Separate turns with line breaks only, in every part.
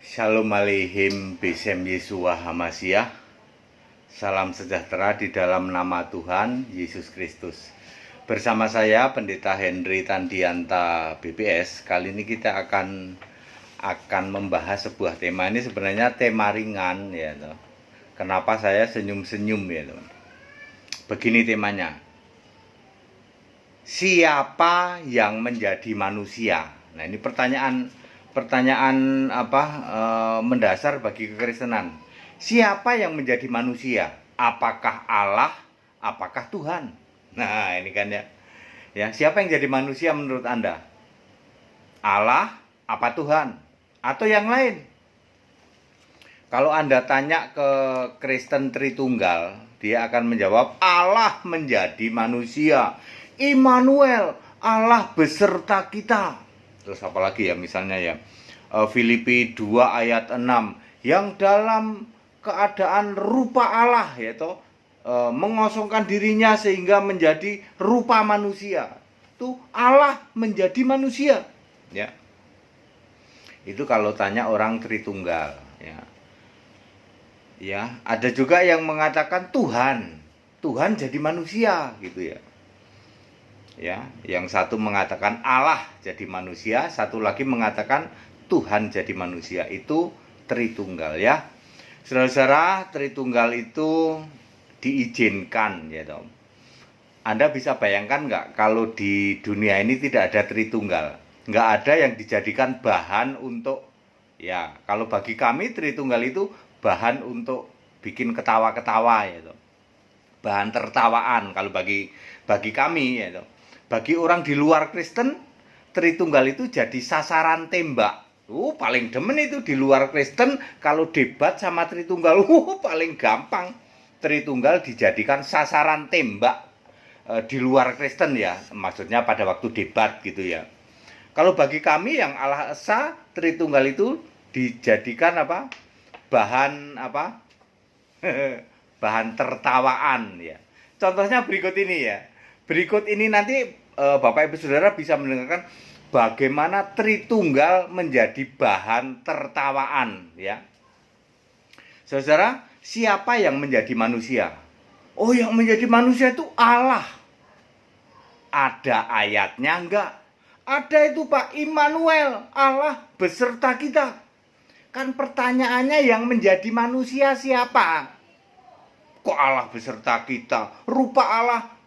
Shalom Aleichem Besem Yeshua Hamasiah. Salam sejahtera di dalam nama Tuhan Yesus Kristus. Bersama saya Pendeta Henry Tandianta BPS. Kali ini kita akan membahas sebuah tema. Ini sebenarnya tema ringan ya. Kenapa saya senyum-senyum ya teman. Begini temanya. Siapa yang menjadi manusia? Nah, ini pertanyaan mendasar bagi kekristenan. Siapa yang menjadi manusia? Apakah Allah? Apakah Tuhan? Nah, ini kan ya. Ya, siapa yang jadi manusia menurut Anda? Allah apa Tuhan? Atau yang lain? Kalau Anda tanya ke Kristen Tritunggal, dia akan menjawab Allah menjadi manusia. Immanuel, Allah beserta kita. Terus apalagi ya misalnya ya Filipi 2 ayat 6 yang dalam keadaan rupa Allah yaitu mengosongkan dirinya sehingga menjadi rupa manusia. Itu Allah menjadi manusia ya. Itu kalau tanya orang Tritunggal ya. Ya, ada juga yang mengatakan Tuhan jadi manusia gitu ya. Ya, yang satu mengatakan Allah jadi manusia, satu lagi mengatakan Tuhan jadi manusia. Itu Tritunggal ya. Saudara-saudara, Tritunggal itu diizinkan ya toh. Anda bisa bayangkan nggak kalau di dunia ini tidak ada Tritunggal? Nggak ada yang dijadikan bahan untuk ya, kalau bagi kami Tritunggal itu bahan untuk bikin ketawa-ketawa ya toh. Bahan tertawaan kalau bagi kami ya toh. Bagi orang di luar Kristen, Tritunggal itu jadi sasaran tembak. Paling demen itu di luar Kristen kalau debat sama Tritunggal. Paling gampang. Tritunggal dijadikan sasaran tembak di luar Kristen ya. Maksudnya pada waktu debat gitu ya. Kalau bagi kami yang Allah Esa, Tritunggal itu dijadikan apa? Bahan apa? Bahan tertawaan ya. Contohnya berikut ini ya. Berikut ini nanti Bapak Ibu Saudara bisa mendengarkan bagaimana Tritunggal menjadi bahan tertawaan ya. Saudara, siapa yang menjadi manusia? Oh, yang menjadi manusia itu Allah. Ada ayatnya enggak? Ada itu Pak, Immanuel, Allah beserta kita. Kan pertanyaannya yang menjadi manusia siapa? Kok Allah beserta kita? Rupa Allah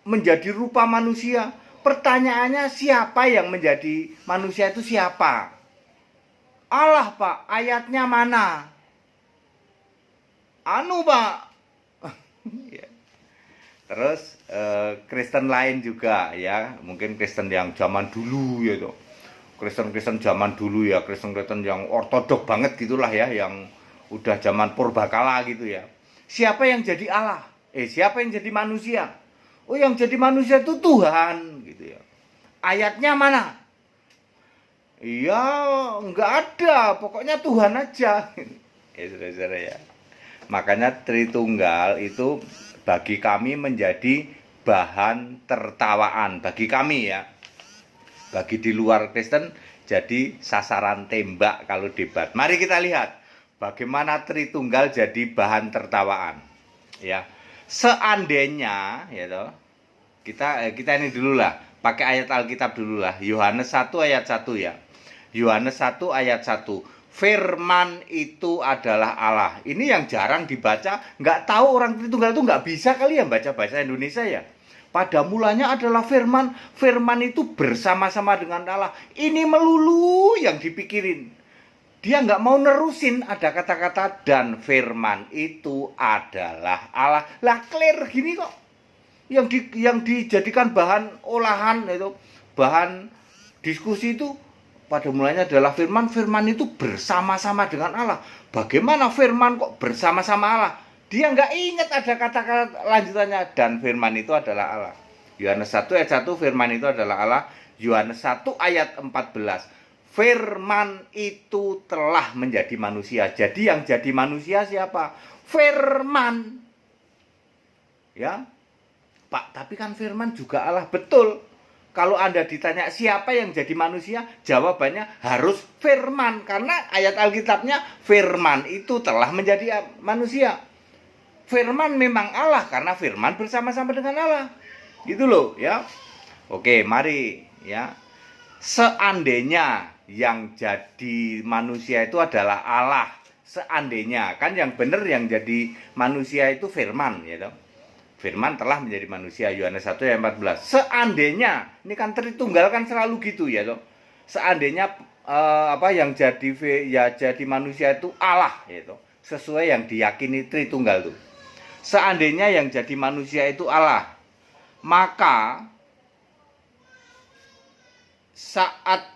menjadi rupa manusia. Pertanyaannya siapa yang menjadi manusia itu siapa? Allah Pak, ayatnya mana? Pak. Terus Kristen lain juga ya, mungkin Kristen yang zaman dulu ya toh. Kristen zaman dulu ya, Kristen yang ortodok banget gitulah ya, yang udah zaman purbakala gitu ya. Siapa yang jadi Allah? Siapa yang jadi manusia? Oh, yang jadi manusia itu Tuhan gitu ya. Ayatnya mana? Iya, enggak ada, pokoknya Tuhan aja. Ya saudara-saudara ya. Makanya Tritunggal itu bagi kami menjadi bahan tertawaan bagi kami ya. Bagi di luar Kristen jadi sasaran tembak kalau debat. Mari kita lihat bagaimana Tritunggal jadi bahan tertawaan. Ya. Seandainya ya toh, kita ini dulu lah, pakai ayat Alkitab dulu lah. Yohanes 1 ayat 1 ya. Yohanes 1 ayat 1. Firman itu adalah Allah. Ini yang jarang dibaca, nggak tahu orang Tritunggal itu nggak bisa kali ya baca bahasa Indonesia ya. Pada mulanya adalah firman, firman itu bersama-sama dengan Allah. Ini melulu yang dipikirin. Dia nggak mau nerusin, ada kata-kata dan firman itu adalah Allah. Lah clear gini kok. Yang dijadikan bahan olahan itu, bahan diskusi itu pada mulanya adalah firman. Firman itu bersama-sama dengan Allah. Bagaimana firman kok bersama-sama Allah? Dia nggak ingat ada kata-kata lanjutannya dan firman itu adalah Allah. Yohanes 1 ayat 1 firman itu adalah Allah. Yohanes 1 ayat 14. Firman itu telah menjadi manusia. Jadi yang jadi manusia siapa? Firman. Ya. Pak, tapi kan firman juga Allah. Betul. kalau Anda ditanya siapa yang jadi manusia, jawabannya harus firman. Karena ayat Alkitabnya firman itu telah menjadi manusia. Firman memang Allah karena firman bersama-sama dengan Allah. Gitu loh ya. Oke, mari ya. Seandainya yang jadi manusia itu adalah Allah, seandainya kan yang benar yang jadi manusia itu firman ya toh. Firman telah menjadi manusia, Yohanes 1 ayat 14. Seandainya, ini kan Tritunggal kan selalu gitu ya toh. Seandainya yang jadi manusia itu Allah ya toh. Sesuai yang diyakini Tritunggal tuh. Seandainya yang jadi manusia itu Allah, maka saat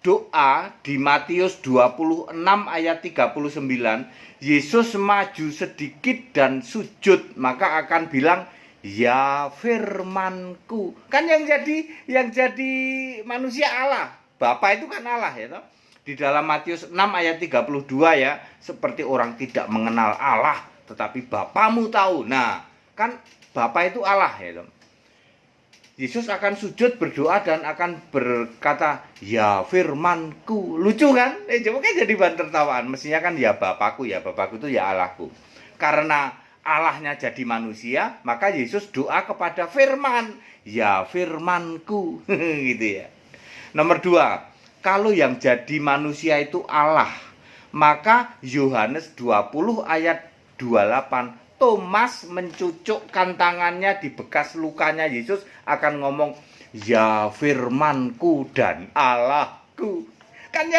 doa di Matius 26 ayat 39, Yesus maju sedikit dan sujud, maka akan bilang, ya firmanku. Kan yang jadi manusia Allah. Bapa itu kan Allah ya toh. Di dalam Matius 6 ayat 32 ya, seperti orang tidak mengenal Allah, tetapi Bapamu tahu. Nah, kan Bapa itu Allah ya toh. Yesus akan sujud berdoa dan akan berkata, ya firmanku. Lucu kan? Coba kan jadi bahan tertawaan. Mestinya kan ya Bapakku itu ya Allahku. Karena Allahnya jadi manusia, maka Yesus doa kepada firman, ya firmanku. Gitu ya. Nomor 2, kalau yang jadi manusia itu Allah, maka Yohanes 20 ayat 28, Thomas mencucukkan tangannya di bekas lukanya Yesus, akan ngomong, ya firmanku dan Allahku. Kan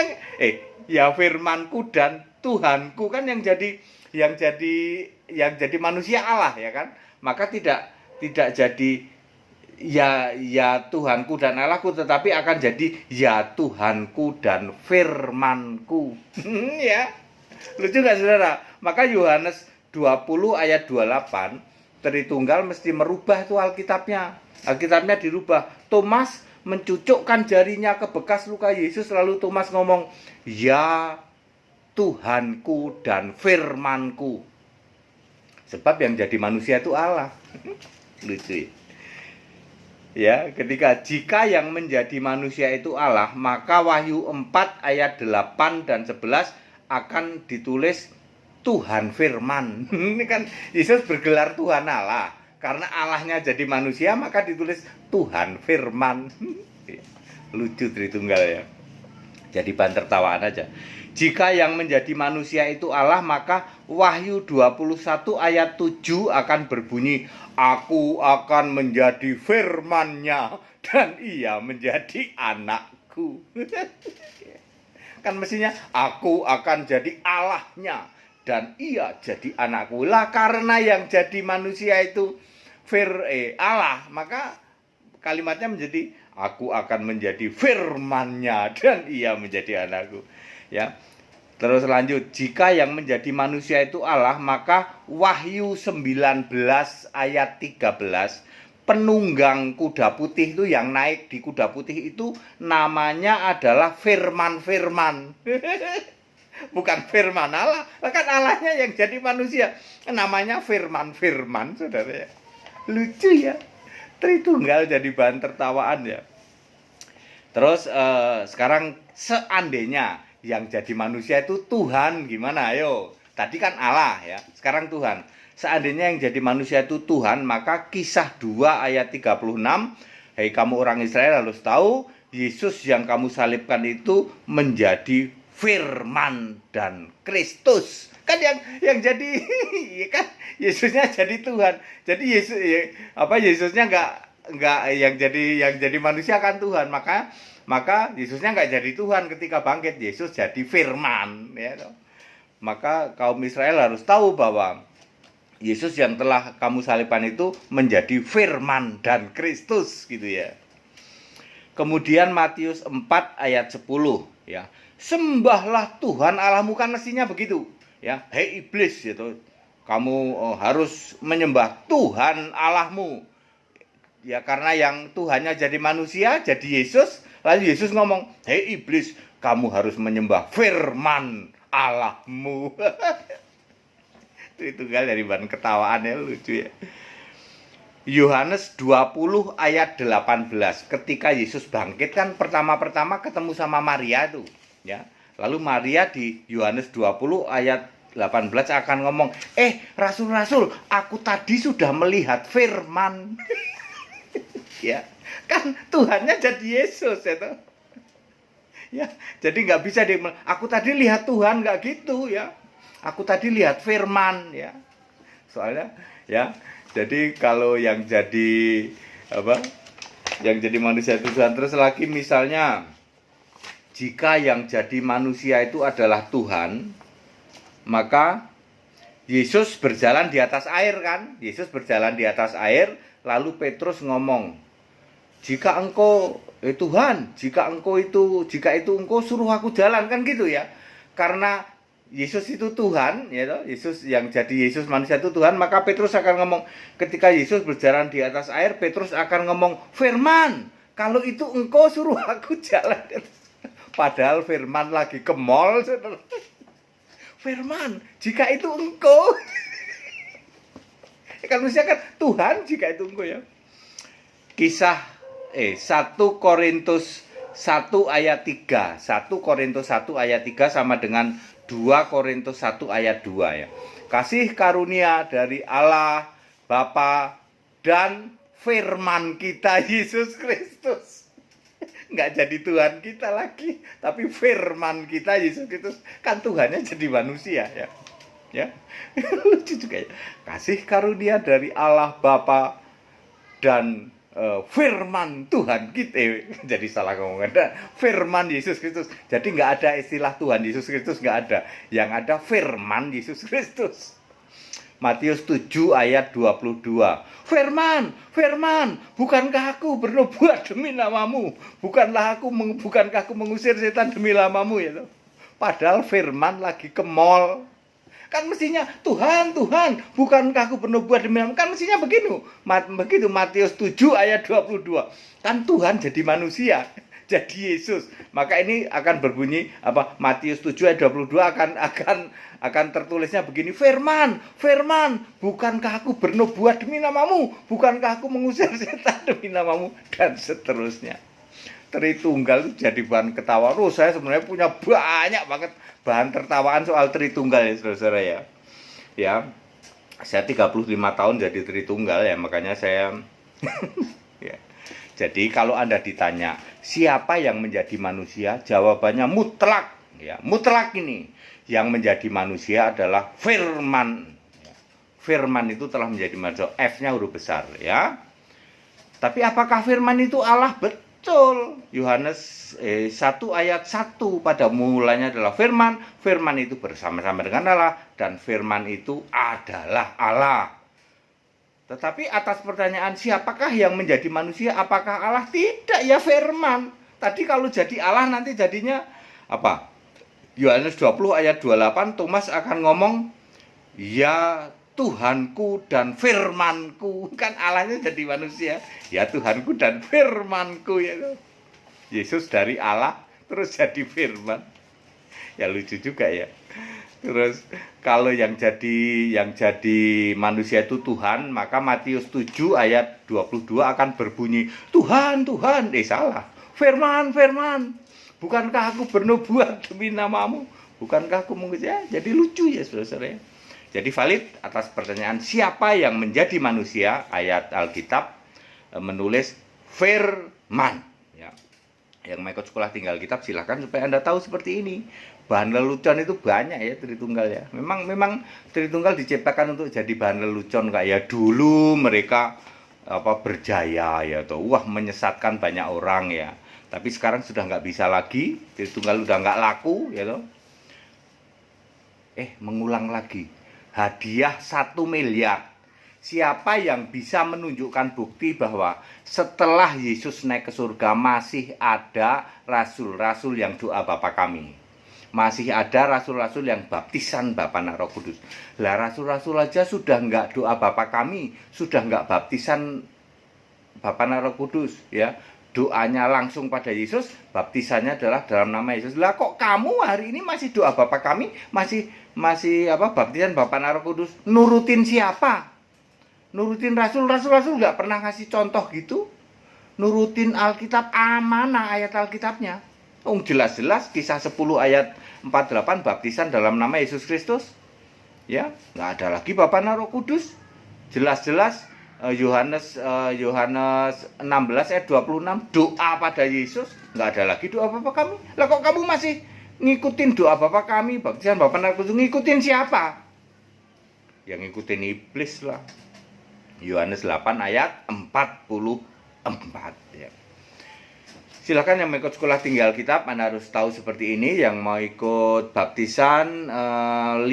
ya firmanku dan Tuhanku, kan yang jadi manusia Allah ya kan. Maka tidak jadi ya Tuhanku dan Allahku, tetapi akan jadi ya Tuhanku dan firmanku. Ya. Lucu gak saudara? Maka Yohanes 20 ayat 28, Tritunggal mesti merubah tuh Alkitabnya. Alkitabnya dirubah. Thomas mencucukkan jarinya ke bekas luka Yesus, lalu Thomas ngomong, ya Tuhanku dan firmanku. Sebab yang jadi manusia itu Allah. Lucu ya. Jika yang menjadi manusia itu Allah, maka Wahyu 4 ayat 8 dan 11 akan ditulis Tuhan firman. Ini kan Yesus bergelar Tuhan Allah. Karena Allahnya jadi manusia, maka ditulis Tuhan firman. Lucu Tritunggal ya. Jadi bahan tertawaan aja. Jika yang menjadi manusia itu Allah, maka Wahyu 21 ayat 7 akan berbunyi, aku akan menjadi firman-Nya dan ia menjadi anakku. Kan mestinya aku akan jadi Allah-Nya dan ia jadi anakku. Lah karena yang jadi manusia itu Allah, maka kalimatnya menjadi aku akan menjadi firman-Nya dan ia menjadi anakku. Ya. Terus lanjut, jika yang menjadi manusia itu Allah, maka Wahyu 19 ayat 13, penunggang kuda putih itu yang naik di kuda putih itu namanya adalah firman-firman. Bukan firman Allah, kan Allahnya yang jadi manusia, namanya firman-firman, saudara ya. Lucu ya, Tritunggal jadi bahan tertawaan ya. Terus sekarang seandainya yang jadi manusia itu Tuhan, gimana? Ayo, tadi kan Allah ya, sekarang Tuhan. Seandainya yang jadi manusia itu Tuhan, maka Kisah 2 ayat 36, hei kamu orang Israel harus tahu, Yesus yang kamu salibkan itu menjadi firman dan Kristus. Kan yang jadi kan Yesusnya jadi Tuhan. Jadi Yesusnya enggak yang jadi manusia kan Tuhan. Maka Yesusnya enggak jadi Tuhan ketika bangkit. Yesus jadi firman ya. Maka kaum Israel harus tahu bahwa Yesus yang telah kamu salibkan itu menjadi firman dan Kristus gitu ya. Kemudian Matius 4 ayat 10 ya. Sembahlah Tuhan Allahmu, kan mestinya begitu ya. Hei iblis gitu. Kamu harus menyembah Tuhan Allahmu. Ya karena yang Tuhannya jadi manusia, jadi Yesus. Lalu Yesus ngomong, hei iblis, kamu harus menyembah firman Allahmu. Itu dari bahan ketawaan ya, lucu ya. Yohanes 20 ayat 18. Ketika Yesus bangkit kan pertama-pertama ketemu sama Maria tuh, ya. Lalu Maria di Yohanes 20 ayat 18 akan ngomong, rasul-rasul, aku tadi sudah melihat firman. Ya, kan Tuhannya jadi Yesus itu. Ya, jadi nggak bisa aku tadi lihat Tuhan, nggak gitu ya. Aku tadi lihat firman ya. Soalnya ya, jadi kalau yang jadi apa? Yang jadi manusia itu Tuhan. Terus lagi misalnya jika yang jadi manusia itu adalah Tuhan, maka Yesus berjalan di atas air kan? Yesus berjalan di atas air, lalu Petrus ngomong, jika engkau Tuhan, jika itu engkau suruh aku jalan, kan gitu ya. Karena Yesus itu Tuhan, ya toh? Yesus yang jadi Yesus manusia itu Tuhan, maka Petrus akan ngomong, ketika Yesus berjalan di atas air, Petrus akan ngomong, firman, kalau itu engkau suruh aku jalan. Padahal firman lagi ke mall, saudara. Firman, jika itu engkau. Kan manusia kan Tuhan, jika itu engkau ya. Kisah 1 Korintus 1 ayat 3. 1 Korintus 1 ayat 3 sama dengan 2 Korintus 1 ayat 2 ya. Kasih karunia dari Allah Bapa dan firman kita Yesus Kristus. Nggak jadi Tuhan kita lagi, tapi firman kita Yesus Kristus. Kan Tuhannya jadi manusia ya. Ya. Lucu juga ya. Kasih karunia dari Allah Bapa dan firman Tuhan kita, jadi salah ngomong, ada firman Yesus Kristus. Jadi nggak ada istilah Tuhan Yesus Kristus, nggak ada. Yang ada firman Yesus Kristus. Matius 7 ayat 22. Firman, bukankah aku bernubuat demi namamu? Bukankah aku mengusir setan demi namamu ya? Padahal firman lagi ke mall. Kan mestinya Tuhan, bukankah aku bernubuat demi namamu? Kan mestinya begitu Matius 7 ayat 22. Kan Tuhan jadi manusia, jadi Yesus. Maka ini akan berbunyi Matius 7 ayat 22 akan tertulisnya begini, firman, bukankah aku bernubuat demi namamu? Bukankah aku mengusir setan demi namamu? Dan seterusnya. Tritunggal itu jadi bahan ketawa. Saya sebenarnya punya banyak banget bahan tertawaan soal Tritunggal ya saudara-saudara ya. Ya, saya 35 tahun jadi Tritunggal ya, makanya saya ya. Jadi kalau Anda ditanya siapa yang menjadi manusia, jawabannya mutlak ya. Mutlak ini yang menjadi manusia adalah firman. Firman itu telah menjadi manusia. F-nya huruf besar ya. Tapi apakah firman itu Allah? Betul. Yohanes 1 ayat 1, pada mulanya adalah firman. Firman itu bersama-sama dengan Allah, dan firman itu adalah Allah. Tetapi atas pertanyaan siapakah yang menjadi manusia, apakah Allah? Tidak, ya firman. Tadi kalau jadi Allah nanti jadinya apa? Yohanes 20 ayat 28, Thomas akan ngomong, ya Tuhanku dan firmanku. Kan Allahnya jadi manusia, ya Tuhanku dan firmanku ya. Yesus dari Allah terus jadi firman. Ya lucu juga ya. Terus kalau yang jadi manusia itu Tuhan, maka Matius 7 ayat 22 akan berbunyi, Tuhan, salah. Firman, bukankah aku bernubuat demi namamu? Bukankah aku mengusir? Jadi lucu ya saudara-saudara. Jadi valid atas pertanyaan siapa yang menjadi manusia, ayat Alkitab menulis firman. Ya. Yang mau ikut sekolah tinggal kitab silahkan supaya Anda tahu seperti ini. Bahan lelucon itu banyak ya Tritunggal ya. Memang Tritunggal diciptakan untuk jadi bahan lelucon kayak dulu mereka berjaya ya tuh. Wah, menyesatkan banyak orang ya. Tapi sekarang sudah nggak bisa lagi, Tritunggal udah nggak laku ya tuh. Mengulang lagi. Hadiah 1 miliar. Siapa yang bisa menunjukkan bukti bahwa setelah Yesus naik ke surga masih ada rasul-rasul yang doa Bapa kami, masih ada rasul-rasul yang baptisan Bapa Anak Roh Kudus. Lah rasul-rasul aja sudah nggak doa Bapa kami, sudah nggak baptisan Bapa Anak Roh Kudus ya. Doanya langsung pada Yesus, baptisannya adalah dalam nama Yesus. Lah kok kamu hari ini masih doa Bapa kami, masih baptisan Bapa Anak Roh Kudus? Nurutin siapa? Nurutin Rasul nggak pernah ngasih contoh gitu. Nurutin Alkitab, mana ayat Alkitabnya? Jelas-jelas Kisah 10 ayat 48 baptisan dalam nama Yesus Kristus. Ya, nggak ada lagi Bapa dan Roh Kudus. Jelas-jelas Yohanes 16 ayat 26 doa pada Yesus, nggak ada lagi doa Bapa kami. Lah kok kamu masih ngikutin doa Bapa kami, baptisan Bapa dan Roh Kudus? Ngikutin siapa? Yang ngikutin iblis lah. Yohanes 8 ayat 44 ya. Silakan yang mau ikut sekolah tinggi Alkitab, Anda harus tahu seperti ini. Yang mau ikut baptisan 15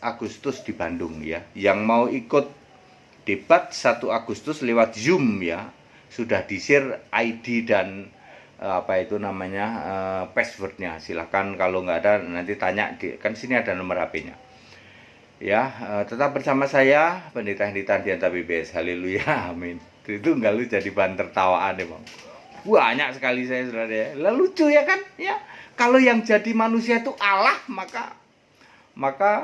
Agustus di Bandung ya. Yang mau ikut debat 1 Agustus lewat Zoom ya. Sudah di-share ID dan passwordnya. Silakan kalau nggak ada nanti tanya kan sini ada nomor HP-nya. Ya, tetap bersama saya Pendeta Hendita Dianta BBS. Haleluya, amin. Itu enggak lu jadi bahan tertawaan ya, Bang. Banyak sekali saya saudara ya. Lah lucu ya kan? Ya. Kalau yang jadi manusia itu Allah, maka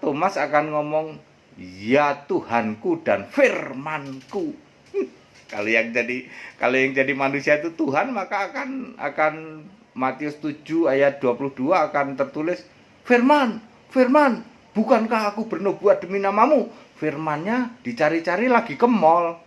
Thomas akan ngomong, "Ya Tuhanku dan firmanku." Kalau yang jadi manusia itu Tuhan, maka akan Matius 7 ayat 22 akan tertulis, "Firman, bukankah aku bernubuat demi namamu?" Firmannya dicari-cari lagi ke mall.